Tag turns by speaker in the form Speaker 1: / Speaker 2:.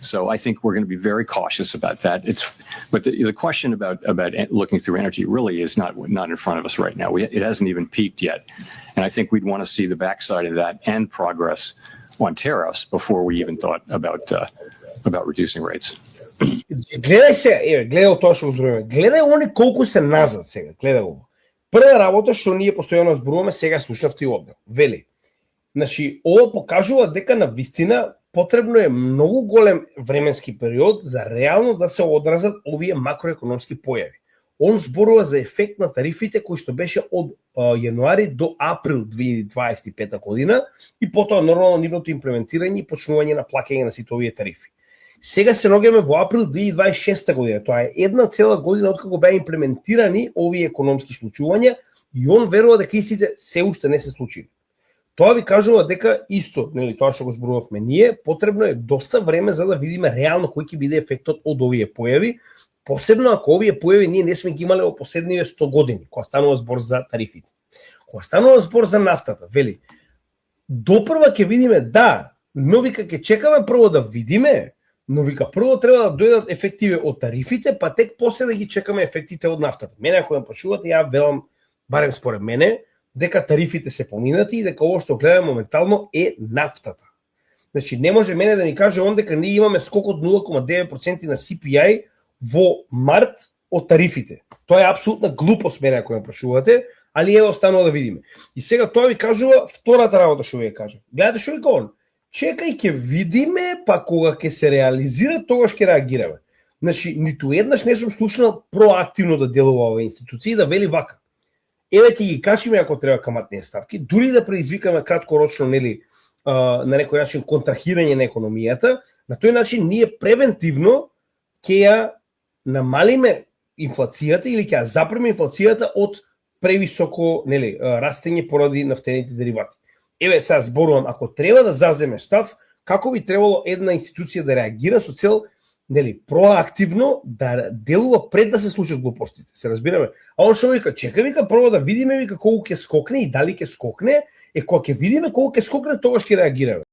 Speaker 1: So I think we're going to be very cautious about that. But the question about looking through energy really is not in front of us right now. It hasn't even peaked yet. And I think we'd want to see the backside of that and progress on tariffs before we even thought about reducing rates.
Speaker 2: Гледај се, гледај тоа што го зборуваме. Гледај они колку се назад сега, гледај го. Прва работа што ние постојано зборуваме, сега слушнавте и оддел. Вели, значи, ова покажува дека на вистина потребно е многу голем временски период за реално да се одразат овие макроекономски појави. Он зборува за ефект на тарифите кој што беше од јануари до април 2025 година и потоа нормално нивното имплементирање и почнување на плаќање на сите овие тарифи. Сега се наоѓаме во април 2026 година. Тоа е една цела година откако беа имплементирани овие економски случувања и он верува дека истите се уште не се случили. Тоа ви кажува дека исто, нели, тоа што го зборувавме ние, потребно е доста време за да видиме реално кој ќе биде ефектот од овие појави, посебно ако овие појави ние не сме ги имале во последниве 100 години, кога станува збор за тарифите. Кога станува збор за нафтата, вели, допрва ќе видиме да, но вика ќе чекаме прво да видиме, но вика прво треба да дојдат ефективе од тарифите, па тек после да ги чекаме ефектите од нафтата. Мене ако ме прашувате, ја велам, барем според мене, дека тарифите се поминати и дека ово што гледаме моментално е нафтата. Значи, не може мене да ми каже он дека ние имаме скок од 0,9% на CPI во март од тарифите. Тоа е апсолутна глупост мене ако ме прашувате, али ево останува да видиме. И сега тоа ви кажува втората работа што ви кажа. Гледате што ви кажа? Чекај ќе видиме, па кога ќе се реализира, тогаш ќе реагираме. Значи, ниту еднаш не сум слушнал проактивно да делува оваа институција и да вели вака. Еве ќе ги качиме ако треба каматни ставки, дури да предизвикаме краткорочно, нели, на некој начин контрахирање на економијата, на тој начин ние превентивно ќе ја намалиме инфлацијата или ќе ја запреме инфлацијата од превисоко, нели, растење поради нафтените деривати. Еве сега зборувам, ако треба да завземе став, како би требало една институција да реагира со цел, нели, проактивно да делува пред да се случат глупостите. Се разбираме? А он што вика, чека вика прво да видиме вика колку ќе скокне и дали ќе скокне, кога ќе видиме колку ќе скокне, тогаш ќе реагираме.